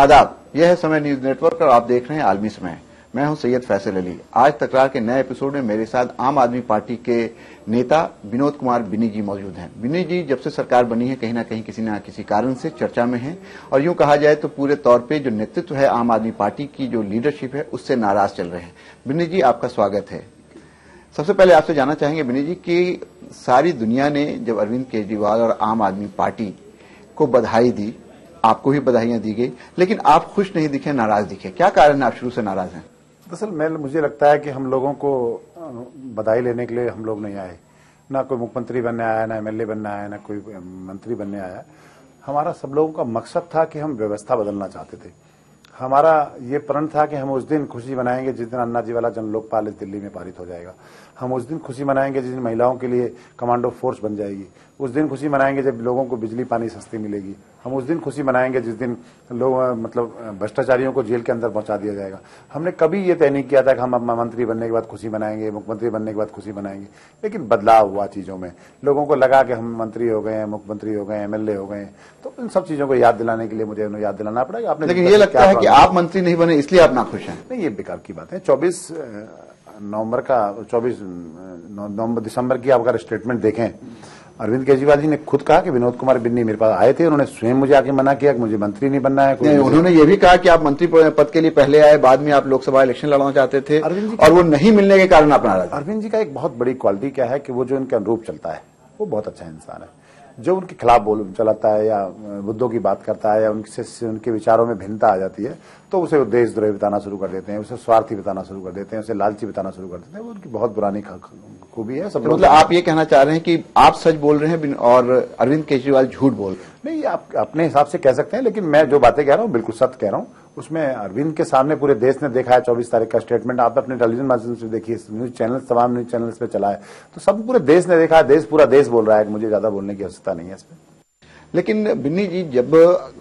आदाब, यह है समय न्यूज नेटवर्क और आप देख रहे हैं आलमी समय। मैं हूं सैयद फैसल अली। आज तकरार के नए एपिसोड में मेरे साथ आम आदमी पार्टी के नेता विनोद कुमार बिन्नी जी मौजूद हैं। बिन्नी जी जब से सरकार बनी है कहीं ना कहीं किसी न किसी कारण से चर्चा में हैं और यूं कहा जाए तो पूरे तौर पे जो नेतृत्व है आम आदमी पार्टी की जो लीडरशिप है उससे नाराज चल रहे हैं। बिन्नी जी आपका स्वागत है। सबसे पहले आपसे जानना चाहेंगे बिन्नी जी कि सारी दुनिया ने जब अरविंद केजरीवाल और आम आदमी पार्टी को बधाई दी, आपको भी बधाइयां दी गई, लेकिन आप खुश नहीं दिखे, नाराज दिखे, क्या कारण है आप शुरू से नाराज हैं? दरअसल मुझे लगता है कि हम लोगों को बधाई लेने के लिए हम लोग नहीं आए। ना कोई मुख्यमंत्री बनने आया, ना एमएलए बनने आया, ना कोई मंत्री बनने आया। हमारा सब लोगों का मकसद था कि हम व्यवस्था बदलना चाहते थे। हमारा ये प्रण था कि हम उस दिन खुशी मनाएंगे जिस दिन अन्ना जी वाला जन लोकपाल इस दिल्ली में पारित हो जाएगा। हम उस दिन खुशी मनाएंगे जिस दिन महिलाओं के लिए कमांडो फोर्स बन जाएगी। उस दिन खुशी मनाएंगे जब लोगों को बिजली पानी सस्ती मिलेगी। हम उस दिन खुशी मनाएंगे जिस दिन लोग भ्रष्टाचारियों को जेल के अंदर पहुंचा दिया जाएगा। हमने कभी ये तय नहीं किया था कि हम मंत्री बनने के बाद खुशी मनाएंगे, मुख्यमंत्री बनने के बाद खुशी मनाएंगे। लेकिन बदलाव हुआ चीजों में, लोगों को लगा कि हम मंत्री हो गए हैं, मुख्यमंत्री हो गए, एमएलए हो गए, तो इन सब चीजों को याद दिलाने के लिए मुझे उन्हें याद दिलाना पड़ा। आपने लेकिन ये लगता है कि आप मंत्री नहीं बने इसलिए आप ना खुश हैं? नहीं, ये बेकार की बात है। 24 दिसंबर की आप अगर स्टेटमेंट देखें, अरविंद केजरीवाल जी ने खुद कहा कि विनोद कुमार बिन्नी मेरे पास आए थे, उन्होंने स्वयं मुझे आके मना किया कि मुझे मंत्री नहीं बनना है। नहीं, उन्होंने ये भी कहा कि आप मंत्री पद के लिए पहले आए, बाद में आप लोकसभा इलेक्शन लड़ना चाहते थे और वो नहीं मिलने के कारण आप नाराज। अरविंद जी का एक बहुत बड़ी क्वालिटी क्या है कि वो जो इनके अनुरूप चलता है वो बहुत अच्छा इंसान है। जो उनके खिलाफ बोल चलाता है या मुद्दों की बात करता है या उनके विचारों में भिन्नता आ जाती है तो उसे देशद्रोही बताना शुरू कर देते हैं, उसे स्वार्थी बताना शुरू कर देते हैं, उसे लालची बताना शुरू कर देते हैं। वो उनकी बहुत पुरानी खूबी है। सब मतलब आप ये कहना चाह रहे हैं कि आप सच बोल रहे हैं और अरविंद केजरीवाल झूठ बोल रहे हैं? नहीं, आप अपने हिसाब से कह सकते हैं, लेकिन मैं जो बातें कह रहा हूँ बिल्कुल सत्य कह रहा हूँ। उसमें अरविंद के सामने पूरे देश ने देखा है 24 तारीख का स्टेटमेंट। आप अपने टेलीविजन माध्यम से देखिए, न्यूज चैनल, तमाम न्यूज चैनल्स पे चला है, तो सब पूरे देश ने देखा है। पूरा देश बोल रहा है कि मुझे ज्यादा बोलने की आवश्यकता नहीं है इसमें। लेकिन बिन्नी जी जब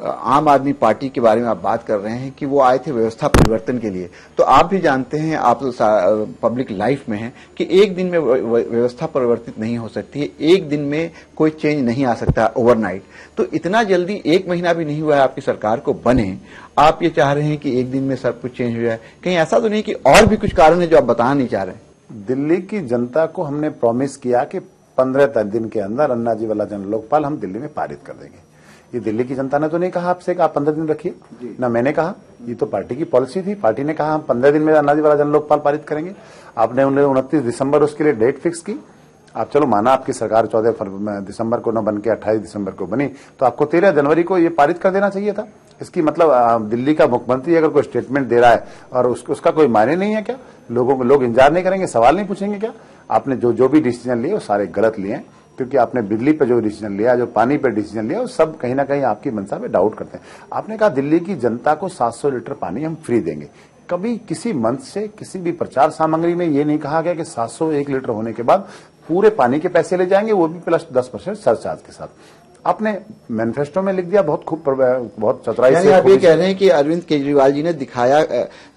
आम आदमी पार्टी के बारे में आप बात कर रहे हैं कि वो आए थे व्यवस्था परिवर्तन के लिए, तो आप भी जानते हैं, आप तो पब्लिक लाइफ में हैं कि एक दिन में व्यवस्था परिवर्तित नहीं हो सकती है, एक दिन में कोई चेंज नहीं आ सकता ओवरनाइट। तो इतना जल्दी, एक महीना भी नहीं हुआ है आपकी सरकार को बने, आप ये चाह रहे हैं कि एक दिन में सब कुछ चेंज हो जाए? कहीं ऐसा तो नहीं कि और भी कुछ कारण है जो आप बताना नहीं चाह रहे? दिल्ली की जनता को हमने प्रॉमिस किया कि 15 दिन के अंदर अन्ना जी वाला जन लोकपाल हम दिल्ली में पारित कर देंगे। ये दिल्ली की जनता ने तो नहीं कहा आपसे कि आप 15 दिन रखिए, ना मैंने कहा, ये तो पार्टी की पॉलिसी थी। पार्टी ने कहा हम 15 दिन में अन्ना जी वाला जन लोकपाल पारित करेंगे। आपने 29 दिसंबर उसके लिए डेट फिक्स की। आप चलो माना आपकी सरकार 14 दिसंबर को न बन के 28 दिसंबर को बनी, तो आपको 13 जनवरी को ये पारित कर देना चाहिए था। इसकी मतलब दिल्ली का मुख्यमंत्री अगर कोई स्टेटमेंट दे रहा है और उसका कोई मायने नहीं है क्या? लोग इंतजार नहीं करेंगे, सवाल नहीं पूछेंगे क्या? आपने जो भी डिसीजन लिए वो सारे गलत लिए हैं, क्योंकि आपने बिजली पे जो डिसीजन लिया, जो पानी पे डिसीजन लिया, वो सब कहीं ना कहीं आपकी मंशा पे डाउट करते हैं। आपने कहा दिल्ली की जनता को 700 लीटर पानी हम फ्री देंगे। कभी किसी मंच से किसी भी प्रचार सामग्री में ये नहीं कहा गया कि 701 लीटर होने के बाद पूरे पानी के पैसे ले जाएंगे, वो भी प्लस 10% सरचार्ज के साथ। आपने मैनिफेस्टो में लिख दिया बहुत चतुराई से। आप ये कह रहे हैं कि अरविंद केजरीवाल जी ने दिखाया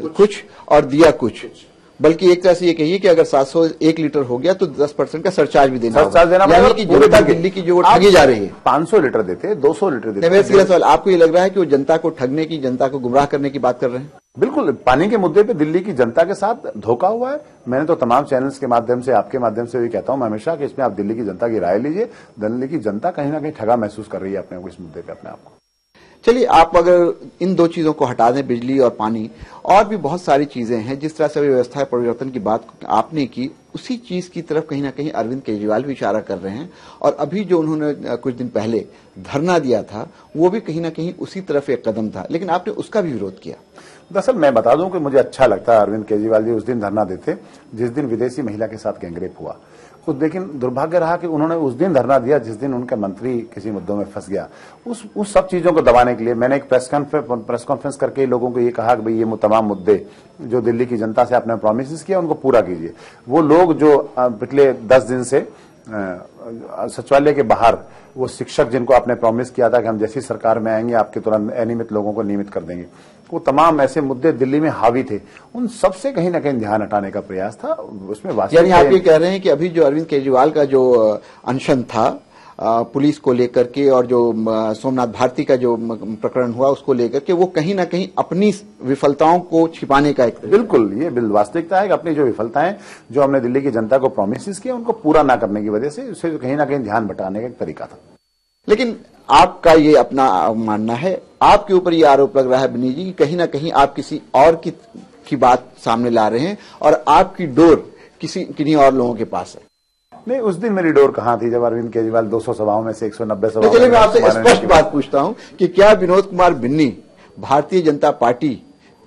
कुछ और दिया कुछ, बल्कि एक तरह से ये कहिए कि अगर 701 लीटर हो गया तो 10% का सरचार्ज भी देना पड़ेगा। कि जनता दिल्ली की जो ठगी जा रही है, 500 लीटर देते, 200 लीटर देते। मेरा सीधा सवाल, आपको ये लग रहा है कि वो जनता को ठगने की, जनता को गुमराह करने की बात कर रहे हैं? बिल्कुल, पानी के मुद्दे पे दिल्ली की जनता के साथ धोखा हुआ है। मैंने तो तमाम चैनल्स के माध्यम से, आपके माध्यम से भी कहता हूं मैं हमेशा कि इसमें आप दिल्ली की जनता की राय लीजिए। दिल्ली की जनता कहीं ना कहीं ठगा महसूस कर रही है अपने इस मुद्दे पे अपने आप को। चलिए, आप अगर इन दो चीजों को हटा दें, बिजली और पानी, और भी बहुत सारी चीजें हैं, जिस तरह से व्यवस्था परिवर्तन की बात आपने की, उसी चीज की तरफ कहीं ना कहीं अरविंद केजरीवाल भी इशारा कर रहे हैं। और अभी जो उन्होंने कुछ दिन पहले धरना दिया था, वो भी कहीं ना कहीं उसी तरफ एक कदम था, लेकिन आपने उसका भी विरोध किया। दरअसल मैं बता दूं कि मुझे अच्छा लगता है अरविंद केजरीवाल जी उस दिन धरना देते जिस दिन विदेशी महिला के साथ गैंगरेप हुआ। लेकिन दुर्भाग्य रहा कि उन्होंने उस दिन धरना दिया जिस दिन उनका मंत्री किसी मुद्दों में फंस गया। उस सब चीजों को दबाने के लिए मैंने एक प्रेस कॉन्फ्रेंस करके लोगों को ये कहा कि भाई ये तमाम मुद्दे जो दिल्ली की जनता से आपने प्रॉमिस किया उनको पूरा कीजिए। वो लोग जो पिछले 10 दिन से सचिवालय के बाहर वो शिक्षक जिनको आपने प्रॉमिस किया था कि हम जैसी सरकार में आएंगे आपके तुरंत अनियमित लोगों को नियमित कर देंगे, वो तमाम ऐसे मुद्दे दिल्ली में हावी थे, उन सबसे कहीं ना कहीं ध्यान हटाने का प्रयास था। उसमें यानी आप ये कह रहे हैं कि अभी जो अरविंद केजरीवाल का जो अनशन था, पुलिस को लेकर के और जो सोमनाथ भारती का जो प्रकरण हुआ उसको लेकर के, वो कहीं ना कहीं अपनी विफलताओं को छिपाने का एक बिल्कुल ये वास्तविकता है कि अपनी जो विफलताएं जो हमने दिल्ली की जनता को प्रॉमिसेस किए उनको पूरा ना करने की वजह से उसे कहीं ना कहीं ध्यान भटकाने का एक तरीका था। लेकिन आपका ये अपना मानना है, आपके ऊपर ये आरोप लग रहा है बिन्नी जी कि कहीं ना कहीं आप किसी और की बात सामने ला रहे हैं और आपकी डोर किन्हीं और लोगों के पास है। नहीं, उस दिन मेरी डोर कहां थी जब अरविंद केजरीवाल 200 सभाओं में से 190 सभाओं चलिए मैं आपसे स्पष्ट बात पूछता हूं कि क्या विनोद कुमार बिन्नी भारतीय जनता पार्टी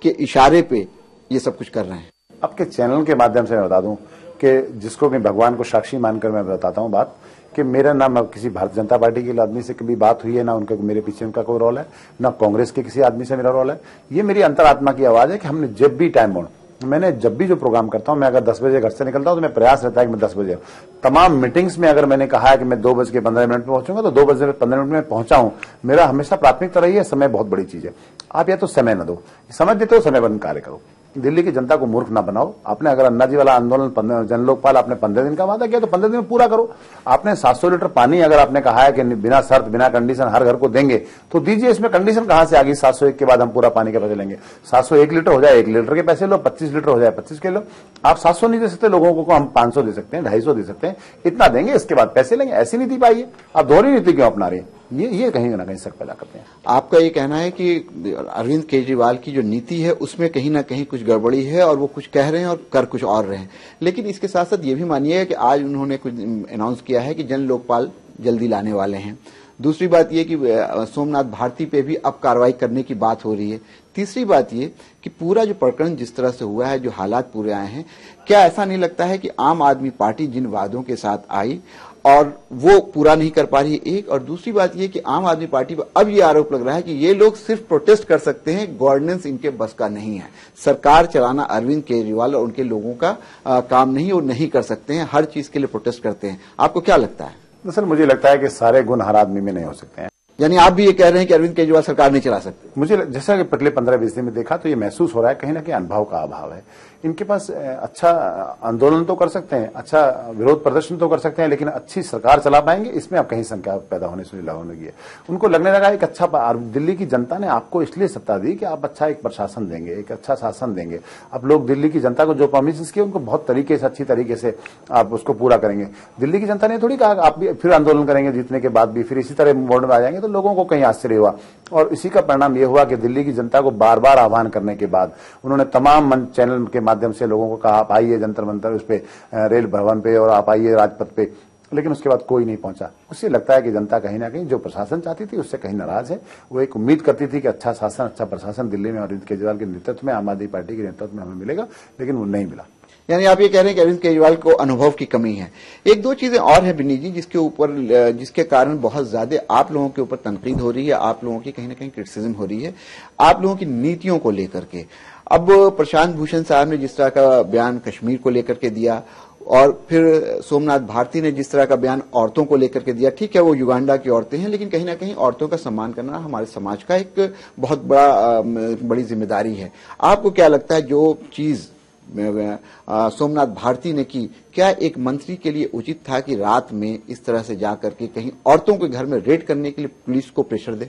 के इशारे पे ये सब कुछ कर रहे हैं? आपके चैनल के माध्यम से मैं बता दूं कि जिसको मैं भगवान को साक्षी मानकर मैं बताता हूं बात कि मेरा ना किसी भारतीय जनता पार्टी के आदमी से कभी बात हुई है, ना उनका मेरे पीछे उनका कोई रोल है, ना कांग्रेस के किसी आदमी से मेरा रोल है। ये मेरी अंतरात्मा की आवाज है कि हमने जब भी टाइम मोड़, मैंने जब भी जो प्रोग्राम करता हूं, मैं अगर 10 बजे घर से निकलता हूं तो मैं प्रयास रहता है कि मैं 10 बजे तमाम मीटिंग्स में अगर मैंने कहा है कि मैं 2:15 में पहुंचूंगा तो 2:15 में पहुंचा हूं। मेरा हमेशा प्राथमिकता रही है, समय बहुत बड़ी चीज है। आप या तो समय न दो, समय देते हो समय बंद कार्य करो। दिल्ली की जनता को मूर्ख ना बनाओ। आपने अगर अन्ना जी वाला आंदोलन जन लोकपाल आपने 15 दिन का वादा किया तो 15 दिन में पूरा करो। आपने 700 लीटर पानी अगर आपने कहा है कि बिना शर्त बिना कंडीशन हर घर को देंगे तो दीजिए। इसमें कंडीशन कहां से आ गई? 701 के बाद हम पूरा पानी के पैसे लेंगे। 701 लीटर हो जाए 1 लीटर के पैसे लो, 25 लीटर हो जाए 25 के लो। आप 700 नहीं दे सकते लोगों को, हम 500 दे सकते हैं, 250 दे सकते हैं, इतना देंगे, इसके बाद पैसे लेंगे। ऐसी नीति पाइए। आप दोहरी नीति क्यों अपना रही है? ये कहीं ना कहीं शक पैदा करते हैं। आपका ये कहना है कि अरविंद केजरीवाल की जो नीति है उसमें कहीं ना कहीं कुछ गड़बड़ी है और वो कुछ कह रहे हैं और कर कुछ और रहे हैं। लेकिन इसके साथ साथ ये भी मानिए कि आज उन्होंने कुछ अनाउंस किया है कि जन लोकपाल जल्दी लाने वाले हैं। दूसरी बात यह कि सोमनाथ भारती पे भी अब कार्रवाई करने की बात हो रही है। तीसरी बात यह कि पूरा जो प्रकरण जिस तरह से हुआ है, जो हालात पूरे आए हैं, क्या ऐसा नहीं लगता है कि आम आदमी पार्टी जिन वादों के साथ आई और वो पूरा नहीं कर पा रही है? एक और दूसरी बात यह कि आम आदमी पार्टी पर अब ये आरोप लग रहा है कि ये लोग सिर्फ प्रोटेस्ट कर सकते हैं, गवर्नेंस इनके बस का नहीं है। सरकार चलाना अरविंद केजरीवाल और उनके लोगों का काम नहीं, और नहीं कर सकते हैं, हर चीज के लिए प्रोटेस्ट करते हैं। आपको क्या लगता है? सर मुझे लगता है कि सारे गुण हर आदमी में नहीं हो सकते हैं। यानी आप भी ये कह रहे हैं कि अरविंद केजरीवाल सरकार नहीं चला सकते? मुझे जैसा कि पिछले 15-20 दिन में देखा तो ये महसूस हो रहा है कहीं ना कहीं अनुभव का अभाव है। इनके पास अच्छा आंदोलन तो कर सकते हैं, अच्छा विरोध प्रदर्शन तो कर सकते हैं, लेकिन अच्छी सरकार चला पाएंगे इसमें अब कहीं शंका पैदा होने से लगी है। उनको लगने लगा एक अच्छा, दिल्ली की जनता ने आपको इसलिए सत्ता दी कि आप अच्छा एक प्रशासन देंगे, एक अच्छा शासन देंगे। अब लोग दिल्ली की जनता को जो प्रॉमिसेस किए उनको बहुत तरीके से, अच्छी तरीके से आप उसको पूरा करेंगे। दिल्ली की जनता ने थोड़ी कहा आप भी फिर आंदोलन करेंगे जीतने के बाद भी, फिर इसी तरह मोड़ में आ जाएंगे। तो लोगों को कहीं आश्चर्य हुआ और इसी का परिणाम यह हुआ कि दिल्ली की जनता को बार बार आह्वान करने के बाद उन्होंने तमाम चैनल के माध्यम से लोगों को कहा आप आइए जंतर मंतर उस पे, रेल भवन पे, और आप आइए राजपथ पे, लेकिन उसके बाद कोई नहीं पहुंचा। उससे लगता है कि जनता कहीं ना कहीं जो प्रशासन चाहती थी उससे कहीं नाराज है। वो एक उम्मीद करती थी कि अच्छा शासन, अच्छा प्रशासन दिल्ली में अरविंद केजरीवाल के नेतृत्व में, आम आदमी पार्टी के नेतृत्व में हमें मिलेगा, लेकिन वो नहीं मिला। यानी आप ये कह रहे हैं कि अरविंद केजरीवाल को अनुभव की कमी है। एक दो चीजें और है बिन्नी जी जिसके कारण बहुत ज्यादा आप लोगों के ऊपर तनकीद हो रही है, आप लोगों की कहीं ना कहीं क्रिटिसिज्म हो रही है, आप लोगों की नीतियों को लेकर के। अब प्रशांत भूषण साहब ने जिस तरह का बयान कश्मीर को लेकर के दिया और फिर सोमनाथ भारती ने जिस तरह का बयान औरतों को लेकर के दिया, ठीक है वो युगांडा की औरतें हैं, लेकिन कहीं ना कहीं औरतों का सम्मान करना हमारे समाज का एक बहुत बड़ी जिम्मेदारी है। आपको क्या लगता है जो चीज सोमनाथ भारती ने की, क्या एक मंत्री के लिए उचित था कि रात में इस तरह से जाकर के कहीं औरतों के घर में रेड करने के लिए पुलिस को प्रेशर दे?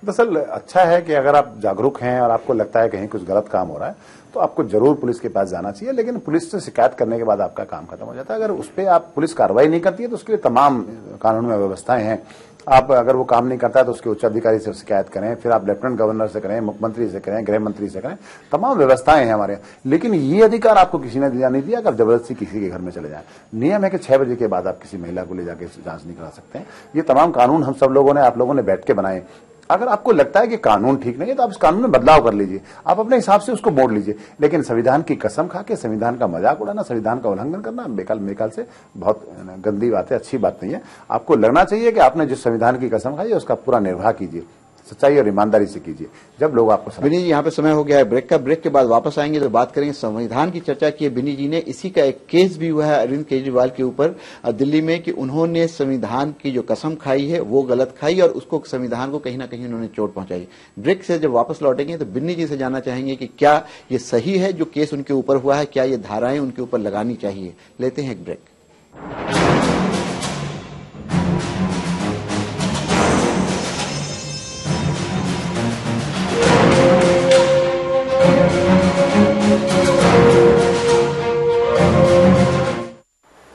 दरअसल अच्छा है कि अगर आप जागरूक हैं और आपको लगता है कहीं कुछ गलत काम हो रहा है तो आपको जरूर पुलिस के पास जाना चाहिए, लेकिन पुलिस से शिकायत करने के बाद आपका काम खत्म हो जाता है। अगर उस पर आप पुलिस कार्रवाई नहीं करती है तो उसके लिए तमाम कानून में व्यवस्थाएं हैं। आप अगर वो काम नहीं करता है तो उसके उच्च अधिकारी से शिकायत करें, फिर आप लेफ्टिनेंट गवर्नर से करें, मुख्यमंत्री से करें, गृह मंत्री से करें, तमाम व्यवस्थाएं हैं हमारे। लेकिन ये अधिकार आपको किसी ने नहीं दिया कि आप जबरदस्ती किसी के घर में चले जाएं। नियम है कि 6 बजे के बाद आप किसी महिला को ले जाकर जांच नहीं करा सकते हैं। ये तमाम कानून हम सब लोगों ने, आप लोगों ने बैठ के बनाए। अगर आपको लगता है कि कानून ठीक नहीं है तो आप इस कानून में बदलाव कर लीजिए, आप अपने हिसाब से उसको मोड़ लीजिए, लेकिन संविधान की कसम खा के संविधान का मजाक उड़ाना, संविधान का उल्लंघन करना बेकाल से बहुत गंदी बात है, अच्छी बात नहीं है। आपको लगना चाहिए कि आपने जिस संविधान की कसम खाई है उसका पूरा निर्वाह कीजिए, सच्चाई और ईमानदारी से कीजिए। जब लोग आपको बिन्नी जी, यहाँ पे समय हो गया है ब्रेक का। ब्रेक के बाद वापस आएंगे तो बात करेंगे संविधान की चर्चा की है बिन्नी जी ने। इसी का एक केस भी हुआ है अरविंद केजरीवाल के ऊपर दिल्ली में कि उन्होंने संविधान की जो कसम खाई है वो गलत खाई और उसको संविधान को कहीं ना कहीं उन्होंने चोट पहुंचाई। ब्रेक से जब वापस लौटेंगे तो बिन्नी जी से जानना चाहेंगे कि क्या ये सही है जो केस उनके ऊपर हुआ है, क्या ये धाराएं उनके ऊपर लगानी चाहिए। लेते हैं एक ब्रेक।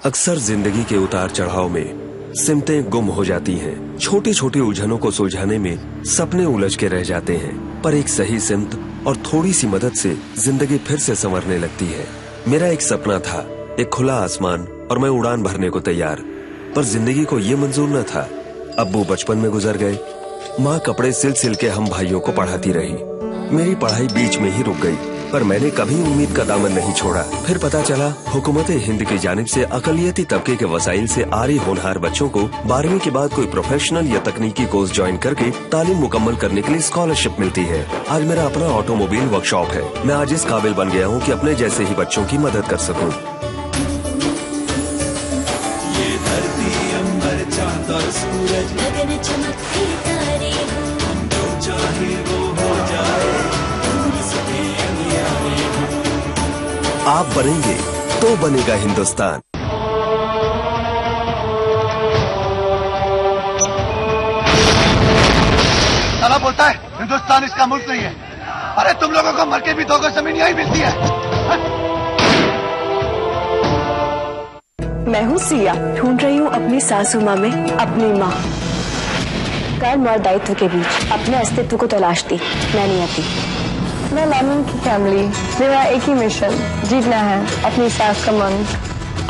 अक्सर जिंदगी के उतार चढ़ाव में सिमतें गुम हो जाती हैं। छोटी छोटी उलझनों को सुलझाने में सपने उलझ के रह जाते हैं, पर एक सही सिमत और थोड़ी सी मदद से जिंदगी फिर से संवरने लगती है। मेरा एक सपना था, एक खुला आसमान, और मैं उड़ान भरने को तैयार, पर जिंदगी को ये मंजूर न था। अब्बू बचपन में गुजर गए, माँ कपड़े सिल सिल के हम भाइयों को पढ़ाती रही। मेरी पढ़ाई बीच में ही रुक गई, पर मैंने कभी उम्मीद का दामन नहीं छोड़ा। फिर पता चला हुकूमत हिंद की जानिब से अकलियती तबके के वसाइल से आरी होनहार बच्चों को 12वीं के बाद कोई प्रोफेशनल या तकनीकी कोर्स ज्वाइन करके तालीम मुकम्मल करने के लिए स्कॉलरशिप मिलती है। आज मेरा अपना ऑटोमोबाइल वर्कशॉप है। मैं आज इस काबिल बन गया हूँ कि अपने जैसे ही बच्चों की मदद कर सकूँ। ये धरती अंबर चांद और सूरज गगन चमकती तारे, हम जो चाहे वो हो जाए, आप बनेंगे तो बनेगा हिंदुस्तान। साला बोलता है हिंदुस्तान इसका मुल्क नहीं है। अरे तुम लोगों को मर के भी 2 गज जमीन यही मिलती है। मैं हूँ सिया, ढूंढ रही हूँ अपनी सासू माँ में अपनी माँ। कर्म और दायित्व के बीच अपने अस्तित्व को तलाशती मैं नहीं आती। मैं लामिन की फैमिली, मेरा एक ही मिशन, जीतना है अपनी सास का मन।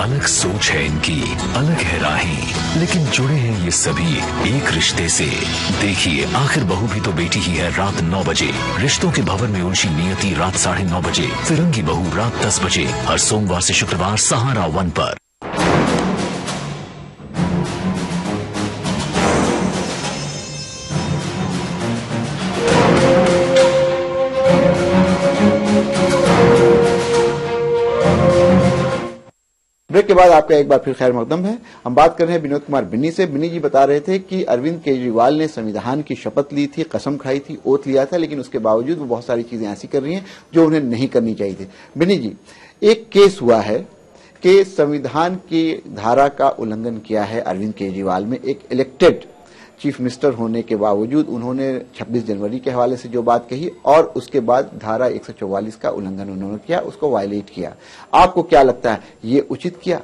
अलग सोच है इनकी, अलग है राहें, लेकिन जुड़े हैं ये सभी एक रिश्ते से। देखिए आखिर बहू भी तो बेटी ही है रात 9 बजे। रिश्तों के भवन में उलझी नियति रात 9:30 बजे। फिरंगी बहू रात 10 बजे, हर सोमवार से शुक्रवार सहारा 1 पर। ब्रेक के बाद आपका एक बार फिर खैर मकदम है। हम बात कर रहे हैं विनोद कुमार बिन्नी से। बिन्नी जी बता रहे थे कि अरविंद केजरीवाल ने संविधान की शपथ ली थी, कसम खाई थी, ओथ लिया था, लेकिन उसके बावजूद वो बहुत सारी चीजें ऐसी कर रही हैं जो उन्हें नहीं करनी चाहिए थी। बिन्नी जी, एक केस हुआ है कि संविधान की धारा का उल्लंघन किया है अरविंद केजरीवाल में। एक इलेक्टेड चीफ मिनिस्टर होने के बावजूद उन्होंने 26 जनवरी के हवाले से जो बात कही और उसके बाद धारा 144 का उल्लंघन उन्होंने किया, उसको वायलेट किया। आपको क्या लगता है, ये उचित किया?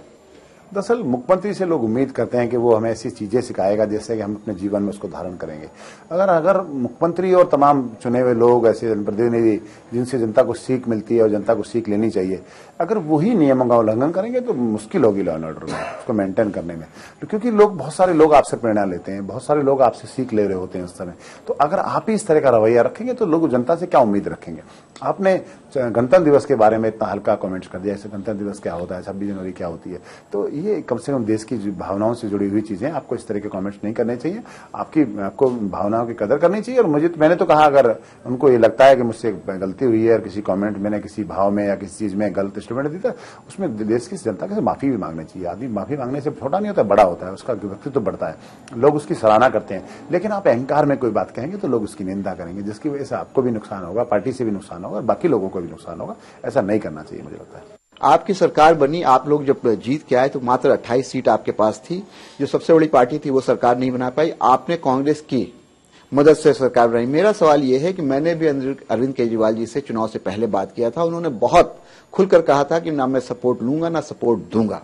दरअसल मुख्यमंत्री से लोग उम्मीद करते हैं कि वो हमें ऐसी चीजें सिखाएगा जिससे कि हम अपने जीवन में उसको धारण करेंगे। अगर मुख्यमंत्री और तमाम चुने हुए लोग, ऐसे जनप्रतिनिधि जिनसे जनता को सीख मिलती है और जनता को सीख लेनी चाहिए, अगर वही नियमों का उल्लंघन करेंगे तो मुश्किल होगी लॉ एंड ऑर्डर में उसको मेंटेन करने में। तो क्योंकि बहुत सारे लोग आपसे प्रेरणा लेते हैं, बहुत सारे लोग आपसे सीख ले रहे होते हैं उस समय। तो अगर आप ही इस तरह का रवैया रखेंगे तो लोग जनता से क्या उम्मीद रखेंगे? आपने गणतंत्र दिवस के बारे में इतना हल्का कमेंट्स कर दिया, ऐसे गणतंत्र दिवस क्या होता है, 26 जनवरी क्या होती है। तो ये कम से कम देश की भावनाओं से जुड़ी हुई चीजें, आपको इस तरह के कमेंट्स नहीं करने चाहिए। आपको भावनाओं की कदर करनी चाहिए। और मैंने तो कहा, अगर उनको ये लगता है कि मुझसे गलती हुई है और किसी कमेंट मैंने किसी भाव में या किसी चीज में गलत स्टेटमेंट दी, उसमें देश की जनता से माफी भी मांगनी चाहिए। आदमी माफी मांगने से छोटा नहीं होता, बड़ा होता है, उसका व्यक्तित्व बढ़ता है, लोग उसकी सराहना करते हैं। लेकिन आप अहंकार में कोई बात कहेंगे तो लोग उसकी निंदा करेंगे, जिसकी वजह से आपको भी नुकसान होगा, पार्टी से भी नुकसान होगा और बाकी लोगों को भी नुकसान होगा। ऐसा नहीं करना चाहिए, मुझे लगता है। आपकी सरकार बनी, आप लोग जब जीत के आए तो मात्र 28 सीट आपके पास थी। जो सबसे बड़ी पार्टी थी वो सरकार नहीं बना पाई, आपने कांग्रेस की मदद से सरकार बनाई। मेरा सवाल यह है कि मैंने भी अरविंद केजरीवाल जी से चुनाव से पहले बात किया था, उन्होंने बहुत खुलकर कहा था कि ना मैं सपोर्ट लूंगा ना सपोर्ट दूंगा,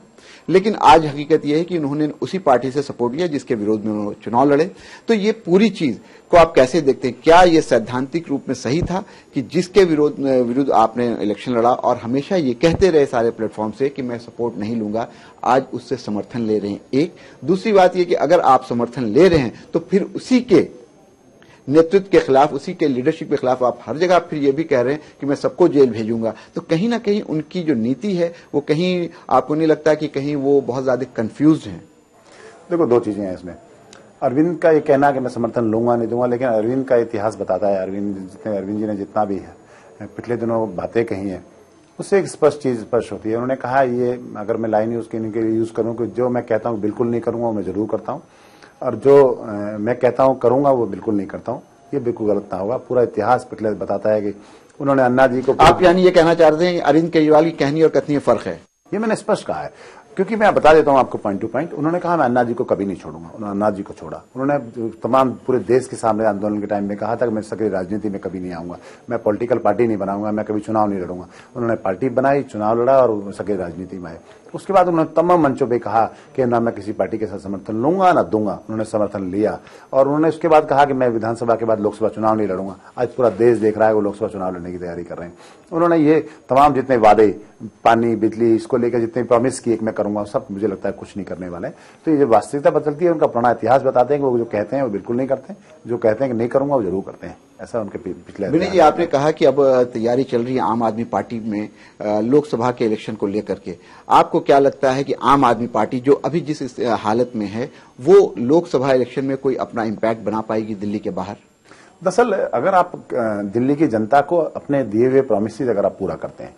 लेकिन आज हकीकत यह है कि उन्होंने उसी पार्टी से सपोर्ट लिया जिसके विरोध में उन्होंने चुनाव लड़े। तो ये पूरी चीज को आप कैसे देखते हैं? क्या ये सैद्धांतिक रूप में सही था कि जिसके विरुद्ध आपने इलेक्शन लड़ा और हमेशा ये कहते रहे सारे प्लेटफॉर्म से कि मैं सपोर्ट नहीं लूंगा, आज उससे समर्थन ले रहे हैं? एक दूसरी बात यह कि अगर आप समर्थन ले रहे हैं तो फिर उसी के नेतृत्व के खिलाफ, उसी के लीडरशिप के खिलाफ आप हर जगह फिर ये भी कह रहे हैं कि मैं सबको जेल भेजूंगा। तो कहीं ना कहीं उनकी जो नीति है वो कहीं आपको नहीं लगता कि कहीं वो बहुत ज्यादा कंफ्यूज हैं? देखो, 2 चीजें हैं इसमें। अरविंद का ये कहना कि मैं समर्थन लूंगा नहीं दूंगा, लेकिन अरविंद का इतिहास बताता है, अरविंद जी ने जितना भी है पिछले दिनों बातें कही हैं उससे एक स्पष्ट चीज स्पष्ट होती है। उन्होंने कहा, ये अगर मैं लाइन यूज करने के लिए यूज करूं कि जो मैं कहता हूं बिल्कुल नहीं करूंगा वो मैं जरूर करता हूं, और जो मैं कहता हूं करूंगा वो बिल्कुल नहीं करता हूं। ये बिल्कुल गलत ना होगा। पूरा इतिहास पिछले बताता है कि उन्होंने अन्ना जी को। आप यानी ये कहना चाहते हैं कि अरविंद केजरीवाल की कहनी और कथनी में फर्क है? ये मैंने स्पष्ट कहा है, क्योंकि मैं बता देता हूं आपको पॉइंट टू पॉइंट। उन्होंने कहा मैं अन्ना जी को कभी नहीं छोड़ूंगा, उन्होंने अन्ना जी को छोड़ा। उन्होंने तमाम पूरे देश के सामने आंदोलन के टाइम में कहा था कि मैं सक्रिय राजनीति में कभी नहीं आऊंगा, मैं पॉलिटिकल पार्टी नहीं बनाऊंगा, मैं कभी चुनाव नहीं लड़ूंगा। उन्होंने पार्टी बनाई, चुनाव लड़ा और सक्रिय राजनीति में आए। उसके बाद उन्होंने तमाम मंचों पे कहा कि ना मैं किसी पार्टी के साथ समर्थन लूंगा ना दूंगा। उन्होंने समर्थन लिया और उन्होंने उसके बाद कहा कि मैं विधानसभा के बाद लोकसभा चुनाव नहीं लड़ूंगा। आज पूरा देश देख रहा है वो लोकसभा चुनाव लड़ने की तैयारी कर रहे हैं। उन्होंने ये तमाम जितने वादे, पानी, बिजली, इसको लेकर जितने प्रॉमिस किए कि मैं करूंगा, सब मुझे लगता है कुछ नहीं करने वाले। तो ये जो वास्तविकता बदलती है, उनका पुराना इतिहास बताते हैं कि वो जो कहते हैं वो बिल्कुल नहीं करते, जो कहते हैं कि नहीं करूंगा वो जरूर करते हैं। ऐसा उनके पिछले। विनय जी, आपने कहा कि अब तैयारी चल रही है आम आदमी पार्टी में लोकसभा के इलेक्शन को लेकर के। आपको क्या लगता है कि आम आदमी पार्टी जो अभी जिस हालत में है वो लोकसभा इलेक्शन में कोई अपना इम्पैक्ट बना पाएगी दिल्ली के बाहर? दरअसल अगर आप दिल्ली की जनता को अपने दिए हुए प्रॉमिसेस अगर आप पूरा करते हैं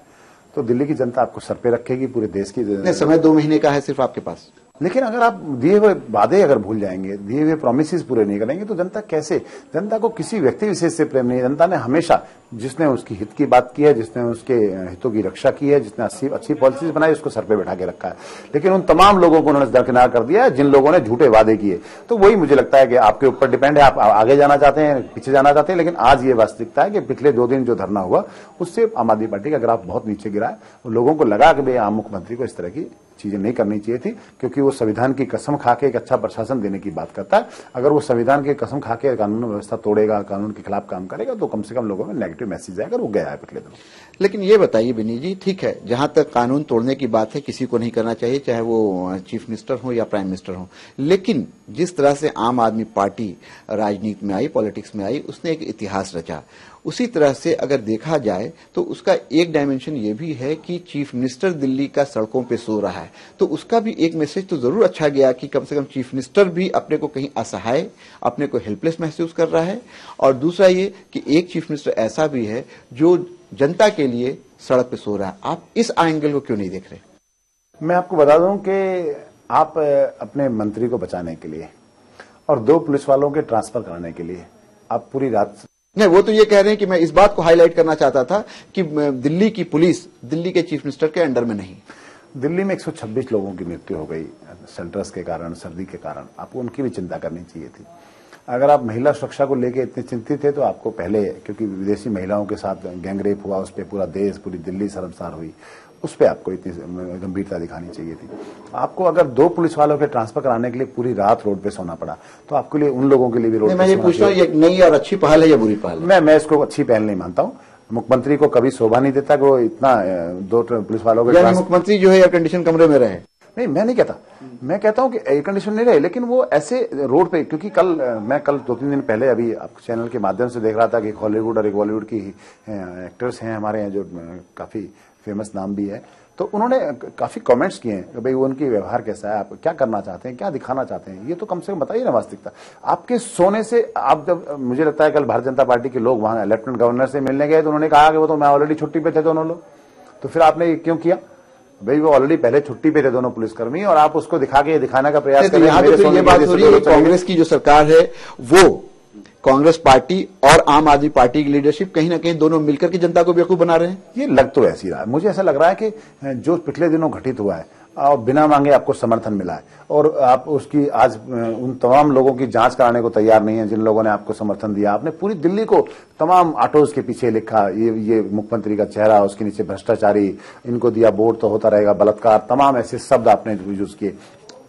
तो दिल्ली की जनता आपको सर पे रखेगी। पूरे देश की समय 2 महीने का है सिर्फ आपके पास, लेकिन अगर आप दिए हुए वादे अगर भूल जाएंगे, दिए हुए प्रॉमिसेस पूरे नहीं करेंगे तो जनता कैसे? जनता को किसी व्यक्ति विशेष से प्रेम नहीं है। जनता ने हमेशा जिसने उसकी हित की बात की है, जिसने उसके हितों की रक्षा की है, जिसने अच्छी पॉलिसीज बनाई, उसको सर पे बैठा के रखा है। लेकिन उन तमाम लोगों को उन्होंने दरकिनार कर दिया जिन लोगों ने झूठे वादे किए। तो वही मुझे लगता है कि आपके ऊपर डिपेंड है, आप आगे जाना चाहते हैं, पीछे जाना चाहते हैं। लेकिन आज ये वास्तविकता है कि पिछले 2 दिन जो धरना हुआ उससे आम आदमी पार्टी का ग्राफ बहुत नीचे गिरा है। लोगों को लगा कि भाई आम मुख्यमंत्री को इस तरह की चीजें नहीं करनी चाहिए थी, क्योंकि वो संविधान की कसम खा के एक अच्छा प्रशासन देने की बात करता है। अगर वो संविधान की कसम खा के कानून व्यवस्था तोड़ेगा, कानून के खिलाफ काम करेगा, तो कम से कम लोगों में नेगेटिव मैसेज आएगा। वो गया है पिछले दिनों। लेकिन ये बताइए विनय जी, ठीक है, जहां तक कानून तोड़ने की बात है किसी को नहीं करना चाहिए, चाहे वो चीफ मिनिस्टर हो या प्राइम मिनिस्टर हो। लेकिन जिस तरह से आम आदमी पार्टी राजनीति में आई, पॉलिटिक्स में आई, उसने एक इतिहास रचा। उसी तरह से अगर देखा जाए तो उसका एक डायमेंशन ये भी है कि चीफ मिनिस्टर दिल्ली का सड़कों पे सो रहा है, तो उसका भी एक मैसेज तो जरूर अच्छा गया कि कम से कम चीफ मिनिस्टर भी अपने को कहीं असहाय, अपने को हेल्पलेस महसूस कर रहा है। और दूसरा ये कि एक चीफ मिनिस्टर ऐसा भी है जो जनता के लिए सड़क पे सो रहा है। आप इस एंगल को क्यों नहीं देख रहे? मैं आपको बता दूं कि आप अपने मंत्री को बचाने के लिए और 2 पुलिस वालों के ट्रांसफर कराने के लिए आप पूरी रात नहीं, वो तो ये कह रहे हैं कि मैं इस बात को हाईलाइट करना चाहता था कि दिल्ली की पुलिस दिल्ली के चीफ मिनिस्टर के अंडर में नहीं। दिल्ली में 126 लोगों की मृत्यु हो गई सेंटर्स के कारण, सर्दी के कारण। आपको उनकी भी चिंता करनी चाहिए थी। अगर आप महिला सुरक्षा को लेकर इतने चिंतित थे तो आपको पहले, क्योंकि विदेशी महिलाओं के साथ गैंगरेप हुआ, उस पर पूरा देश, पूरी दिल्ली शर्मसार हुई, उस पर आपको इतनी गंभीरता दिखानी चाहिए थी। आपको अगर 2 पुलिस वालों के ट्रांसफर कराने के लिए पूरी रात रोड पे सोना पड़ा तो आपके लिए, उन लोगों के लिए भी रोड पे मैं ये पूछ रहा हूँ, ये नई और अच्छी पहल है या बुरी पहल है? मैं इसको अच्छी पहल नहीं मानता हूँ। मुख्यमंत्री को कभी शोभा नहीं देता कि वो इतना 2 पुलिस वालों के मुख्यमंत्री जो है एयर कंडीशन कमरे में रहे। नहीं, मैं नहीं कहता। मैं कहता हूं कि एयर कंडीशन नहीं रहे, लेकिन वो ऐसे रोड पे, क्योंकि मैं कल 2-3 दिन पहले अभी आपके चैनल के माध्यम से देख रहा था कि एक हॉलीवुड और एक बॉलीवुड की एक्टर्स हैं हमारे यहाँ जो काफी फेमस नाम भी है, तो उन्होंने काफी कमेंट्स किए हैं कि भाई वो उनकी व्यवहार कैसा है, आप क्या करना चाहते हैं, क्या दिखाना चाहते हैं, ये तो कम से कम बताइए ना वास्तविकता। आपके सोने से आप जब, मुझे लगता है कल भारतीय जनता पार्टी के लोग वहां लेफ्टिनेंट गवर्नर से मिलने गए तो उन्होंने कहा कि वो तो मैं ऑलरेडी छुट्टी पे थे दोनों लोग। तो फिर आपने ये क्यों किया? भाई वो ऑलरेडी पहले छुट्टी पे थे दोनों पुलिसकर्मी, और आप उसको दिखाने का प्रयास कर रहे हैं। तो ये बात हो रही है कांग्रेस की जो सरकार है, वो कांग्रेस पार्टी और आम आदमी पार्टी की लीडरशिप कहीं ना कहीं दोनों मिलकर के जनता को बेवकूफ बना रहे हैं। ये लग तो ऐसी रहा है, मुझे ऐसा लग रहा है कि जो पिछले दिनों घटित हुआ है और बिना मांगे आपको समर्थन मिला है, और आप उसकी आज उन तमाम लोगों की जांच कराने को तैयार नहीं है जिन लोगों ने आपको समर्थन दिया। आपने पूरी दिल्ली को तमाम ऑटोज के पीछे लिखा, ये मुख्यमंत्री का चेहरा, उसके नीचे भ्रष्टाचारी, इनको दिया वोट तो होता रहेगा, बलात्कार, तमाम ऐसे शब्द आपने यूज किए।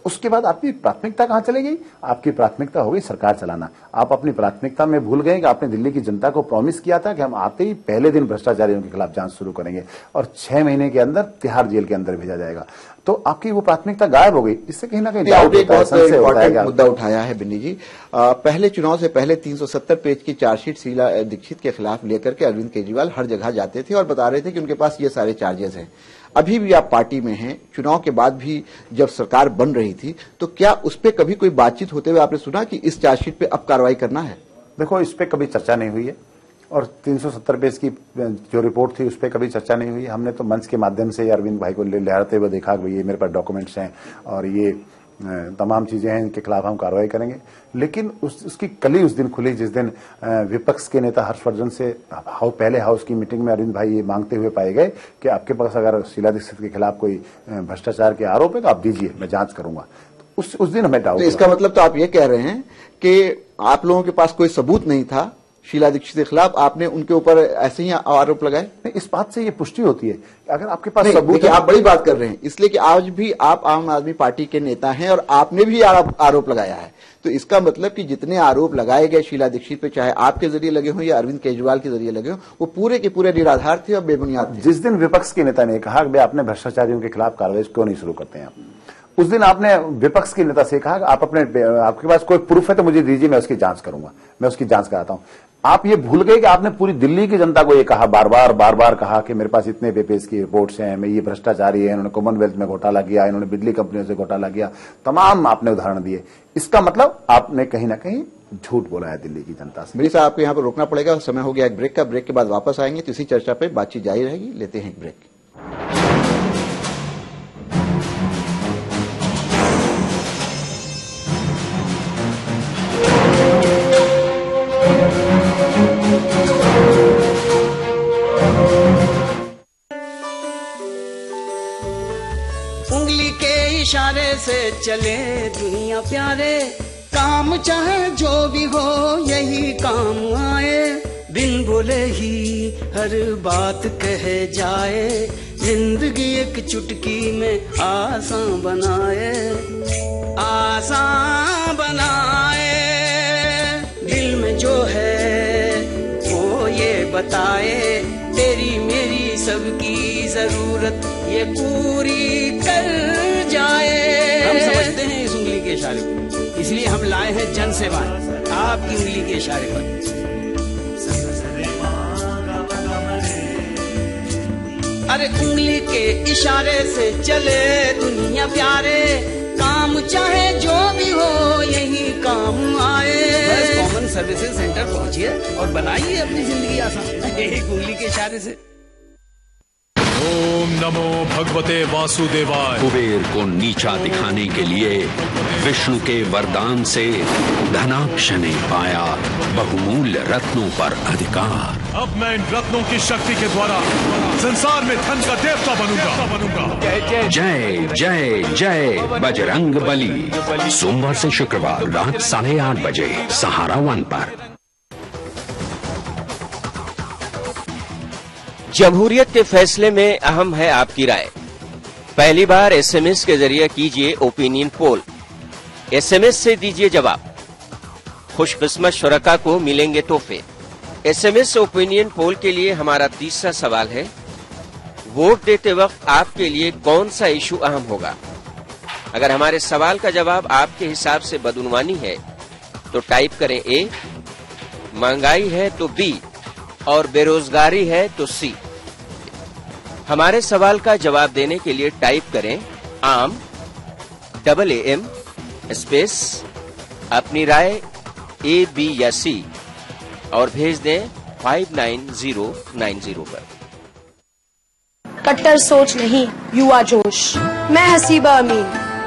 उसके बाद आपकी प्राथमिकता कहां चली गई? आपकी प्राथमिकता हो गई सरकार चलाना। आप अपनी प्राथमिकता में भूल गए कि आपने दिल्ली की जनता को प्रॉमिस किया था कि हम आते ही पहले दिन भ्रष्टाचारियों के खिलाफ जांच शुरू करेंगे और 6 महीने के अंदर तिहाड़ जेल के अंदर भेजा जाएगा। तो आपकी वो प्राथमिकता गायब हो गई। इससे कहीं ना कहीं डाउट होता है, संशय होता है। मुद्दा उठाया है बिन्नी जी। पहले चुनाव से पहले 370 पेज की चार्जशीट शीला दीक्षित के खिलाफ लेकर के अरविंद केजरीवाल हर जगह जाते थे और बता रहे थे कि उनके पास ये सारे चार्जेस हैं। अभी भी आप पार्टी में हैं, चुनाव के बाद भी जब सरकार बन रही थी, तो क्या उस पर कभी कोई बातचीत होते हुए आपने सुना कि इस चार्जशीट पे अब कार्रवाई करना है? देखो, इस पे कभी चर्चा नहीं हुई है, और 370 पेज की जो रिपोर्ट थी उस पर कभी चर्चा नहीं हुई। हमने तो मंच के माध्यम से अरविंद भाई को लहराते हुए देखा कि ये मेरे पास डॉक्यूमेंट्स हैं और ये तमाम चीजें हैं, इनके खिलाफ हम कार्रवाई करेंगे। लेकिन उसकी कली उस दिन खुली जिस दिन विपक्ष के नेता हर्षवर्धन से पहले हाउस की मीटिंग में अरविंद भाई ये मांगते हुए पाए गए कि आपके पास अगर शीला दीक्षित के खिलाफ कोई भ्रष्टाचार के आरोप है तो आप दीजिए, मैं जांच करूंगा। उस दिन हमें डाउट। तो इसका मतलब तो आप ये कह रहे हैं कि आप लोगों के पास कोई सबूत नहीं था, शीला दीक्षित के खिलाफ, आपने उनके ऊपर ऐसे ही आरोप लगाए? इस बात से ये पुष्टि होती है अगर आपके पास सबूत सबूत है। आप बड़ी बात कर रहे हैं, इसलिए कि आज भी आप आम आदमी पार्टी के नेता हैं और आपने भी आरोप लगाया है, तो इसका मतलब कि जितने आरोप लगाए गए शीला दीक्षित पे, चाहे आपके जरिए लगे हों या अरविंद केजरीवाल के जरिए लगे हों, वो पूरे के पूरे निराधार थे और बेबुनियाद थे। जिस दिन विपक्ष के नेता ने कहा कि आपने भ्रष्टाचारियों के खिलाफ कार्रवाई क्यों नहीं शुरू करते हैं, उस दिन आपने विपक्ष के नेता से कहा कि आपके पास कोई प्रूफ है तो मुझे दीजिए, मैं उसकी जांच करूंगा, मैं उसकी जांच कराता हूं। आप ये भूल गए कि आपने पूरी दिल्ली की जनता को ये कहा, बार बार कहा कि मेरे पास इतने पेपर्स की रिपोर्ट्स हैं, मैं ये भ्रष्टाचारी है, इन्होंने कॉमनवेल्थ में घोटाला किया, इन्होंने बिजली कंपनियों से घोटाला किया, तमाम आपने उदाहरण दिए। इसका मतलब आपने कहीं ना कहीं झूठ बोला है दिल्ली की जनता से। मेरी साहब, आपको यहाँ पर रोकना पड़ेगा, समय हो गया एक ब्रेक का। ब्रेक के बाद वापस आएंगे तो इसी चर्चा पर बातचीत जारी रहेगी। लेते हैं एक ब्रेक। उंगली के इशारे से चले दुनिया प्यारे, काम चाहे जो भी हो यही काम आए, बिन बोले ही हर बात कहे जाए, जिंदगी एक चुटकी में आसान बनाए, आसान बनाए। दिल में जो है वो ये बताए, तेरी मेरी सबकी जरूरत ये पूरी कर जाए। हम समझते हैं इस उंगली के इशारे को, इसलिए हम लाए हैं जन सेवा आपकी उंगली के इशारे पर। अरे उंगली के इशारे से चले दुनिया प्यारे, काम चाहे जो भी हो यही काम आए। बस कॉमन सर्विसेज सेंटर पहुंचिए और बनाइए अपनी जिंदगी आसान एक उंगली के इशारे से। ओम नमो भगवते वासुदेवाय। कुबेर को नीचा दिखाने के लिए विष्णु के वरदान से धनाक्ष ने पाया बहुमूल्य रत्नों पर अधिकार। अब मैं इन रत्नों की शक्ति के द्वारा संसार में धन का देवता बनूंगा। जय जय जय बजरंग बली। सोमवार से शुक्रवार रात 8:30 बजे सहारा वन पर। जमहूरियत के फैसले में अहम है आपकी राय। पहली बार एसएमएस के जरिए कीजिए ओपिनियन पोल। एसएमएस से दीजिए जवाब। खुशकिस्मत शुरका को मिलेंगे तोहफे। एसएमएस ओपिनियन पोल के लिए हमारा तीसरा सवाल है, वोट देते वक्त आपके लिए कौन सा इशू अहम होगा? अगर हमारे सवाल का जवाब आपके हिसाब से बदउनवानी है तो टाइप करें ए, महंगाई है तो बी और बेरोजगारी है तो सी। हमारे सवाल का जवाब देने के लिए टाइप करें आम AAM स्पेस अपनी राय ए, बी या सी और भेज दें 59090 पर। कट्टर सोच नहीं, युवा जोश। मैं हसीबा अमीन,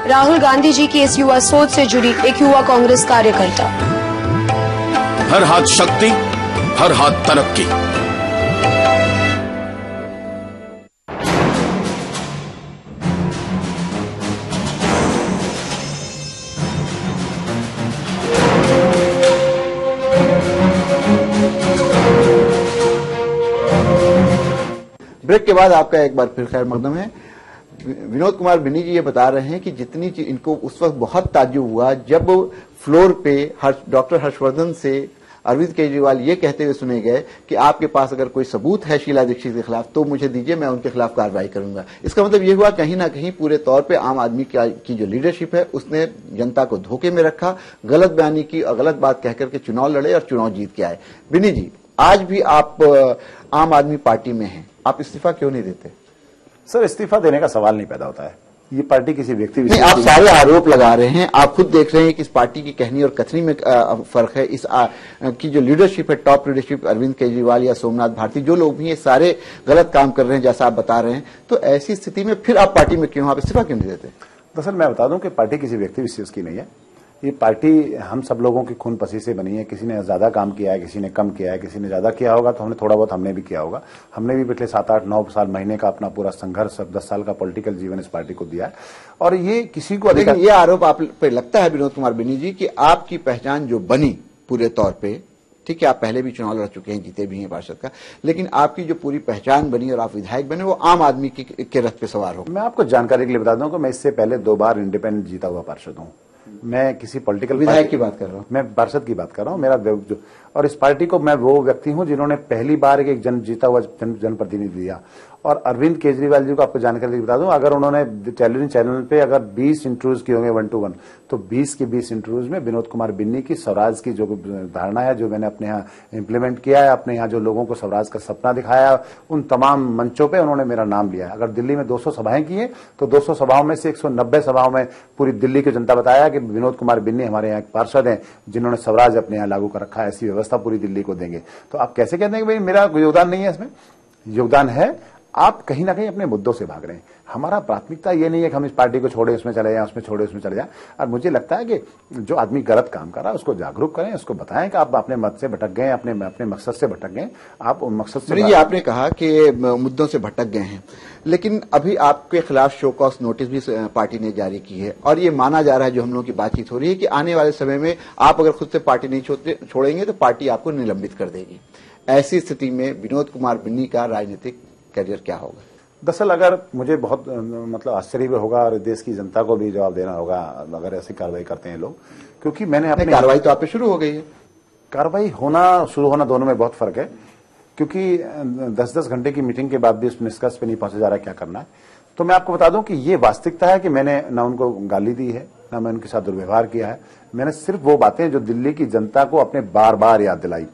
राहुल गांधी जी की इस युवा सोच से जुड़ी एक युवा कांग्रेस कार्यकर्ता। हर हाथ शक्ति, हर हाथ तरक्की। ब्रेक के बाद आपका एक बार फिर खैर मकदम है। विनोद कुमार बिनी जी ये बता रहे हैं कि जितनी इनको उस वक्त बहुत ताज्जुब हुआ जब फ्लोर पे डॉक्टर हर्षवर्धन से अरविंद केजरीवाल ये कहते हुए सुने गए कि आपके पास अगर कोई सबूत है शीला दीक्षित के खिलाफ तो मुझे दीजिए, मैं उनके खिलाफ कार्रवाई करूंगा। इसका मतलब ये हुआ कहीं ना कहीं पूरे तौर पे आम आदमी की जो लीडरशिप है उसने जनता को धोखे में रखा, गलत बयानी की और गलत बात कहकर के चुनाव लड़े और चुनाव जीत के आए। बिनी जी, आज भी आप आम आदमी पार्टी में हैं, आप इस्तीफा क्यों नहीं देते? सर, इस्तीफा देने का सवाल नहीं पैदा होता है। ये पार्टी किसी व्यक्ति नहीं, आप सारे आरोप लगा रहे हैं, आप खुद देख रहे हैं कि इस पार्टी की कहनी और कथनी में फर्क है। इस की जो लीडरशिप है, टॉप लीडरशिप, अरविंद केजरीवाल या सोमनाथ भारती, जो लोग भी ये सारे गलत काम कर रहे हैं जैसा आप बता रहे हैं, तो ऐसी स्थिति में फिर आप पार्टी में क्यों, आप इस्तीफा क्यों नहीं देते? दरअसल मैं बता दूं कि पार्टी किसी व्यक्ति विशेष की नहीं है। ये पार्टी हम सब लोगों की खून पसीने से बनी है। किसी ने ज्यादा काम किया है, किसी ने कम किया है, किसी ने ज्यादा किया होगा तो हमने थोड़ा बहुत हमने भी किया होगा। हमने भी पिछले 7, 8, 9 साल महीने का अपना पूरा संघर्ष 10 साल का पॉलिटिकल जीवन इस पार्टी को दिया है। और ये किसी को लेकिन ये आरोप आप पे लगता है विनोद कुमार बिनी जी कि आपकी पहचान जो बनी पूरे तौर पे, ठीक है, आप पहले भी चुनाव लड़ चुके हैं, जीते भी हैं पार्षद का, लेकिन आपकी जो पूरी पहचान बनी और आप विधायक बने वो आम आदमी के रथ पे सवार हो। मैं आपको जानकारी के लिए बता दूं कि मैं इससे पहले 2 बार इंडिपेंडेंट जीता हुआ पार्षद हूं। मैं किसी पॉलिटिकल विधायक की बात कर रहा हूं, मैं पार्षद की बात कर रहा हूं। मेरा और इस पार्टी को मैं वो व्यक्ति हूं जिन्होंने पहली बार एक जीता हुआ जनप्रतिनिधि दिया। और अरविंद केजरीवाल जी को आपको जानकारी बता दूं, अगर उन्होंने टेलीविजन चैनल पे अगर 20 इंटरव्यूज किए होंगे 1 to 1, तो 20 के 20 इंटरव्यूज में विनोद कुमार बिन्नी की स्वराज की जो धारणा है, जो मैंने अपने यहाँ इम्प्लीमेंट किया है, अपने यहाँ जो लोगों को स्वराज का सपना दिखाया, उन तमाम मंचों पे उन्होंने मेरा नाम लिया है। अगर दिल्ली में 200 सभाएं की हैं तो 200 सभाओं में से 190 सभाओं में पूरी दिल्ली की जनता बताया कि विनोद कुमार बिन्नी हमारे यहाँ पार्षद हैं जिन्होंने स्वराज अपने यहाँ लागू कर रखा है, ऐसी व्यवस्था पूरी दिल्ली को देंगे। तो आप कैसे कहते हैं कि भाई मेरा योगदान नहीं है? इसमें योगदान है। आप कहीं ना कहीं अपने मुद्दों से भाग रहे हैं। हमारा प्राथमिकता ये नहीं है कि हम इस पार्टी को छोड़े उसमें चले जाएं, उसमें छोड़े उसमें चले जाएं। और मुझे लगता है कि जो आदमी गलत काम कर रहा है उसको जागरूक करें, उसको बताएं कि आप अपने मत से भटक गए, अपने मकसद से भटक गए। आप उन मकसद से ये आपने कहा कि मुद्दों से भटक गए हैं, लेकिन अभी आपके खिलाफ शो कॉज नोटिस भी पार्टी ने जारी की है और ये माना जा रहा है, जो हम लोगों की बातचीत हो रही है, कि आने वाले समय में आप अगर खुद से पार्टी नहीं छोड़ेंगे तो पार्टी आपको निलंबित कर देगी। ऐसी स्थिति में विनोद कुमार बिन्नी का राजनीतिक करियर क्या होगा? दरअसल अगर मुझे बहुत मतलब आश्चर्य भी होगा और देश की जनता को भी जवाब देना होगा अगर ऐसी कार्रवाई करते हैं लोग, क्योंकि मैंने अपनी कार्रवाई तो आप पे शुरू हो गई है। कार्रवाई होना शुरू होना दोनों में बहुत फर्क है, क्योंकि 10-10 घंटे की मीटिंग के बाद भी उस निष्कर्ष पे नहीं पहुंचा जा रहा क्या करना है। तो मैं आपको बता दूं कि ये वास्तविकता है कि मैंने ना उनको गाली दी है, ना मैं उनके साथ दुर्व्यवहार किया है। मैंने सिर्फ वो बातें जो दिल्ली की जनता को अपने बार बार याद दिलाई,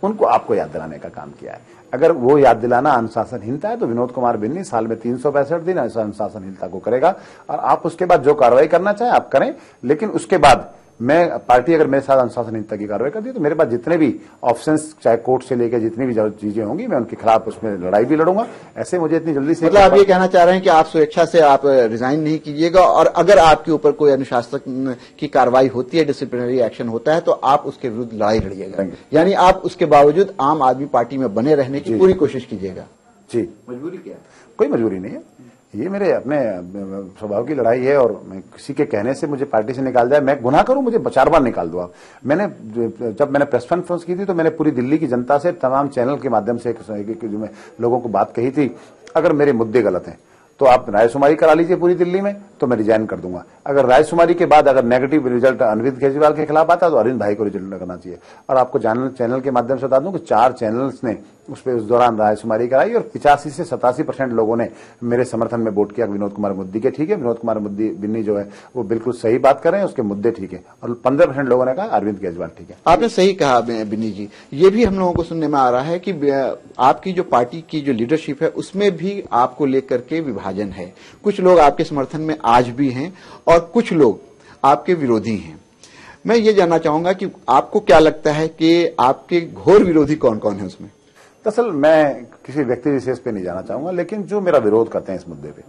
उनको आपको याद दिलाने का काम किया है। अगर वो याद दिलाना अनुशासनहीनता है तो विनोद कुमार बिन्नी साल में 365 दिन ऐसा अनुशासनहीनता को करेगा और आप उसके बाद जो कार्रवाई करना चाहे आप करें। लेकिन उसके बाद मैं पार्टी अगर मेरे साथ अनुशासनहीनता की कार्रवाई करती है तो मेरे पास जितने भी ऑप्शंस, चाहे कोर्ट से लेकर जितनी भी चीजें होंगी, मैं उनके खिलाफ उसमें लड़ाई भी लड़ूंगा। ऐसे मुझे इतनी जल्दी से मतलब आप ये कहना चाह रहे हैं कि आप स्वेच्छा से आप रिजाइन नहीं कीजिएगा और अगर आपके ऊपर कोई अनुशासन की कार्रवाई होती है, डिसिप्लिनरी एक्शन होता है, तो आप उसके विरुद्ध लड़ाई लड़िएगा, यानी आप उसके बावजूद आम आदमी पार्टी में बने रहने की पूरी कोशिश कीजिएगा। जी, मजबूरी क्या है? कोई मजबूरी नहीं है, ये मेरे अपने स्वभाव की लड़ाई है। और मैं किसी के कहने से मुझे पार्टी से निकाल जाए, मैं गुनाह करूं, मुझे 4 बार निकाल दो आप। जब मैंने प्रेस कॉन्फ्रेंस की थी तो मैंने पूरी दिल्ली की जनता से तमाम चैनल के माध्यम से जो मैं लोगों को बात कही थी, अगर मेरे मुद्दे गलत हैं तो आप रायशुमारी करा लीजिए पूरी दिल्ली में, तो मैं रिजाइन कर दूंगा। अगर रायशुमारी के बाद अगर नेगेटिव रिजल्ट अरविंद केजरीवाल के खिलाफ आता तो अरविंद भाई को रिजल्ट करना चाहिए। और आपको चैनल के माध्यम से बता दूं कि 4 चैनल्स ने उस दौरान रायशुमारी कराई और 85 से 87% लोगों ने मेरे समर्थन में वोट किया। विनोद कुमार मुद्दी के ठीक है, विनोद कुमार बिन्नी जो है वो बिल्कुल सही बात कर रहे हैं, उसके मुद्दे ठीक है। और 15% लोगों ने कहा अरविंद केजरीवाल ठीक है। आपने सही कहा बिन्नी जी। ये भी हम लोगों को सुनने में आ रहा है कि आपकी जो पार्टी की जो लीडरशिप है उसमें भी आपको लेकर के विभाजन है। कुछ लोग आपके समर्थन में आज भी हैं और कुछ लोग आपके विरोधी हैं। मैं ये जानना चाहूंगा कि आपको क्या लगता है कि आपके घोर विरोधी कौन कौन है उसमें? दरअसल मैं किसी व्यक्ति विशेष पे नहीं जाना चाहूंगा, लेकिन जो मेरा विरोध करते हैं इस मुद्दे पे,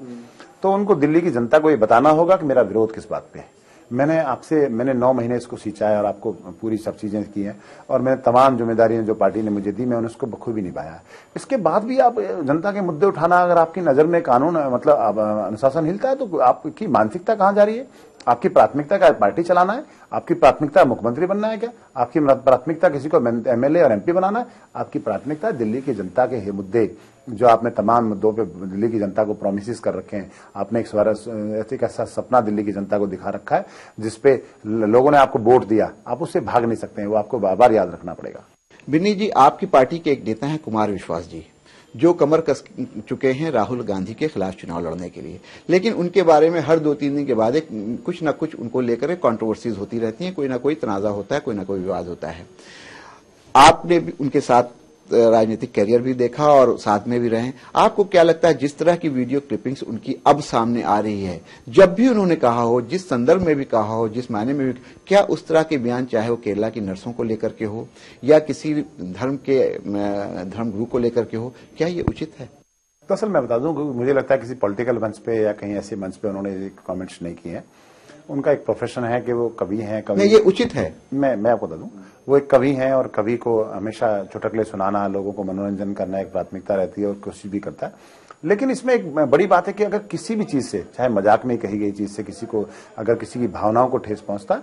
तो उनको दिल्ली की जनता को ये बताना होगा कि मेरा विरोध किस बात पे है। मैंने 9 महीने इसको सींचा है और आपको पूरी सब चीजें की हैं और मैंने तमाम जिम्मेदारियां जो पार्टी ने मुझे दी मैं उसको बखूबी निभाया है। इसके बाद भी आप जनता के मुद्दे उठाना, अगर आपकी नजर में कानून मतलब अनुशासनहीनता है तो आपकी मानसिकता कहां जा रही है? आपकी प्राथमिकता क्या पार्टी चलाना है? आपकी प्राथमिकता मुख्यमंत्री बनना है क्या? आपकी प्राथमिकता किसी को एमएलए और एमपी बनाना है? आपकी प्राथमिकता दिल्ली की जनता के मुद्दे जो आपने तमाम मुद्दों पे दिल्ली की जनता को प्रोमिस कर रखे हैं। आपने एक ऐसा सपना दिल्ली की जनता को दिखा रखा है जिसपे लोगों ने आपको वोट दिया, आप उससे भाग नहीं सकते हैं, वो आपको बार बार याद रखना पड़ेगा। बिन्नी जी, आपकी पार्टी के एक नेता है कुमार विश्वास जी, जो कमर कस चुके हैं राहुल गांधी के खिलाफ चुनाव लड़ने के लिए, लेकिन उनके बारे में हर 2-3 दिन के बाद कुछ न कुछ उनको लेकर कंट्रोवर्सीज होती रहती हैं, कोई ना कोई तनाजा होता है, कोई ना कोई विवाद होता है। आपने भी उनके साथ राजनीतिक कैरियर भी देखा और साथ में भी रहे। आपको क्या लगता है जिस तरह की वीडियो क्लिपिंग्स उनकी अब सामने आ रही है, जब भी उन्होंने कहा हो, जिस संदर्भ में भी कहा हो, जिस मायने में भी, क्या उस तरह के बयान चाहे वो केरला की नर्सों को लेकर के हो या किसी धर्मगुरु को लेकर के हो, क्या ये उचित है? दरअसल मैं बता दूं, मुझे लगता है किसी पॉलिटिकल मंच पे या कहीं ऐसे मंच पे उन्होंने कमेंट्स नहीं किए हैं। उनका एक प्रोफेशन है कि वो कवि हैं। नहीं, ये उचित है। मैं आपको बता दूं, वो एक कवि हैं और कवि को हमेशा चुटकुले सुनाना, लोगों को मनोरंजन करना एक प्राथमिकता रहती है और कोशिश भी करता है। लेकिन इसमें एक बड़ी बात है कि अगर किसी भी चीज से, चाहे मजाक में कही गई चीज से किसी को, अगर किसी की भावनाओं को ठेस पहुंचता है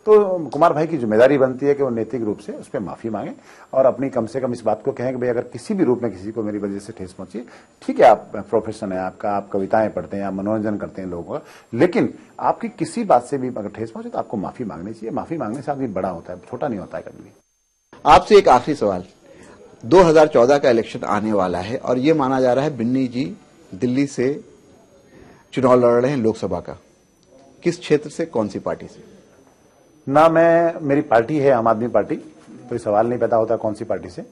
तो कुमार भाई की जिम्मेदारी बनती है कि वो नैतिक रूप से उस पर माफी मांगे और अपनी कम से कम इस बात को कहें कि भाई अगर किसी भी रूप में किसी को मेरी वजह से ठेस पहुंची, ठीक है आप प्रोफेशन है आपका, आप कविताएं पढ़ते हैं, आप मनोरंजन करते हैं लोगों का, लेकिन आपकी किसी बात से भी अगर ठेस पहुंचे तो आपको माफी मांगनी चाहिए। माफी मांगने से आदमी बड़ा होता है, छोटा नहीं होता है कभी भी। आपसे एक आखिरी सवाल, 2014 का इलेक्शन आने वाला है और ये माना जा रहा है बिन्नी जी दिल्ली से चुनाव लड़ रहे हैं लोकसभा का। किस क्षेत्र से, कौन सी पार्टी से? ना मेरी पार्टी है आम आदमी पार्टी, कोई सवाल नहीं पैदा होता कौन सी पार्टी से।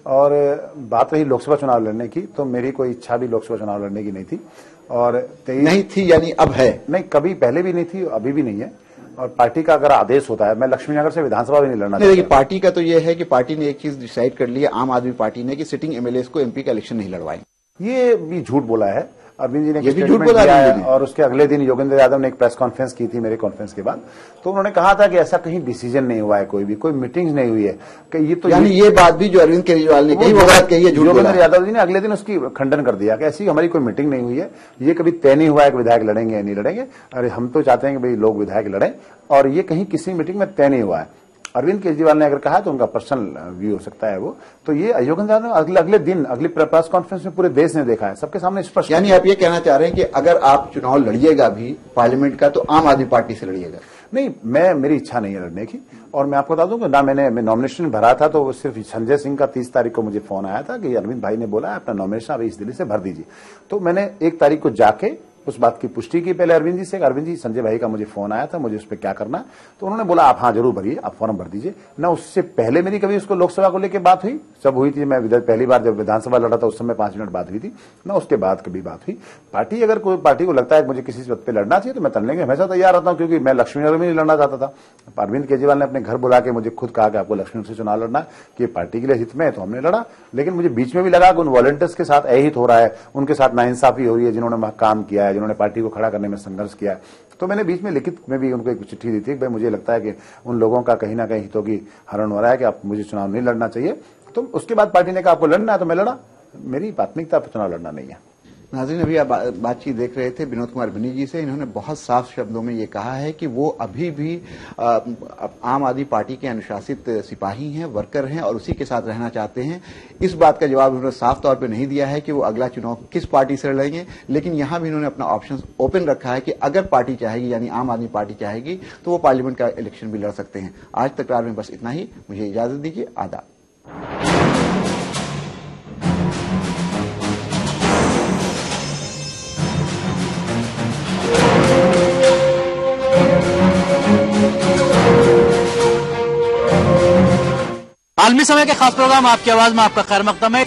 और बात रही लोकसभा चुनाव लड़ने की, तो मेरी कोई इच्छा भी लोकसभा चुनाव लड़ने की नहीं थी। और नहीं थी यानी अब है? नहीं, कभी पहले भी नहीं थी, अभी भी नहीं है। और पार्टी का अगर आदेश होता है, मैं लक्ष्मीनगर से विधानसभा भी नहीं लड़ना चाहता। देखिए पार्टी का तो यह है कि पार्टी ने एक चीज डिसाइड कर ली है, आम आदमी पार्टी ने, कि सिटिंग एमएलए को एमपी का इलेक्शन नहीं लड़वाएंगे। ये भी झूठ बोला है अरविंद जी ने, ये भी झूठ बोला है। और उसके अगले दिन योगेंद्र यादव ने एक प्रेस कॉन्फ्रेंस की थी मेरे कॉन्फ्रेंस के बाद, तो उन्होंने कहा था कि ऐसा कहीं डिसीजन नहीं हुआ है, कोई मीटिंग नहीं हुई है कि ये तो यानी ये बात भी जो अरविंद केजरीवाल ने कही वो बात कही है, झूठ बोला। योगेंद्र यादव जी ने अगले दिन उसकी खंडन कर दिया कि ऐसी हमारी कोई मीटिंग नहीं हुई है, ये कभी तय नहीं हुआ है कि विधायक लड़ेंगे या नहीं लड़ेंगे। अरे हम तो चाहते हैं कि भाई लोग विधायक लड़ें, और ये कहीं किसी मीटिंग में तय नहीं हुआ है। अरविंद केजरीवाल ने अगर कहा तो उनका पर्सनल व्यू हो सकता है वो, तो ये योगेंद्र यादव अगले दिन अगली प्रेस कॉन्फ्रेंस में पूरे देश ने देखा है, सबके सामने स्पष्ट। यानी आप ये कहना चाह रहे हैं कि अगर आप चुनाव लड़िएगा भी पार्लियामेंट का तो आम आदमी पार्टी से लड़िएगा? नहीं, मेरी इच्छा नहीं है लड़ने की। और मैं आपको बता दूं कि मैं नॉमिनेशन भरा था तो सिर्फ संजय सिंह का 30 तारीख को मुझे फोन आया था कि अरविंद भाई ने बोला अपना नॉमिनेशन अभी इस दिल्ली से भर दीजिए। तो मैंने 1 तारीख को जाके उस बात की पुष्टि की पहले अरविंद जी से। अरविंद जी, संजय भाई का मुझे फोन आया था, मुझे उस पर क्या करना है, तो उन्होंने बोला आप हाँ जरूर भरिए, आप फॉर्म भर दीजिए। ना उससे पहले मेरी कभी उसको लोकसभा को लेकर बात हुई, जब हुई थी मैं पहली बार जब विधानसभा लड़ा था उस समय 5 मिनट बात हुई थी, ना उसके बाद कभी बात हुई। पार्टी अगर कोई पार्टी को लगता है मुझे किसी पद पर लड़ना चाहिए तो मैं लड़ने के हमेशा तैयार रहता हूं, क्योंकि मैं लक्ष्मीनगर में नहीं लड़ना चाहता था। अरविंद केजरीवाल ने अपने घर बुला के मुझे खुद कहा कि आपको लक्ष्मीनगर से चुनाव लड़ना कि पार्टी के लिए हित में है, तो हमने लड़ा। लेकिन मुझे बीच में भी लगा कि उन वॉलंटियर्स के साथ अहित हो रहा है, उनके साथ नाइंसाफी हो रही है, जिन्होंने काम किया है, जिन्होंने पार्टी को खड़ा करने में संघर्ष किया है। तो मैंने बीच में लिखित में भी उनको एक चिट्ठी दी थी कि भाई मुझे लगता है कि उन लोगों का कहीं ना कहीं हितों की हरण हो रहा है कि आप मुझे चुनाव नहीं लड़ना चाहिए। तो उसके बाद पार्टी ने कहा आपको लड़ना है तो मैं लड़ा। मेरी प्राथमिकता चुनाव लड़ना नहीं है। नाज़रीन, अभी आप बातचीत देख रहे थे विनोद कुमार बिन्नी जी से। इन्होंने बहुत साफ शब्दों में ये कहा है कि वो अभी भी आम आदमी पार्टी के अनुशासित सिपाही हैं, वर्कर हैं और उसी के साथ रहना चाहते हैं। इस बात का जवाब उन्होंने साफ तौर पे नहीं दिया है कि वो अगला चुनाव किस पार्टी से लड़ेंगे, लेकिन यहां भी इन्होंने अपना ऑप्शन ओपन रखा है कि अगर पार्टी चाहेगी, यानी आम आदमी पार्टी चाहेगी, तो वो पार्लियामेंट का इलेक्शन भी लड़ सकते हैं। आज तकरार में बस इतना ही। मुझे इजाजत दीजिए। आदाब। आलमी समय के खास प्रोग्राम आपकी आवाज में आपका खैर मकदम है।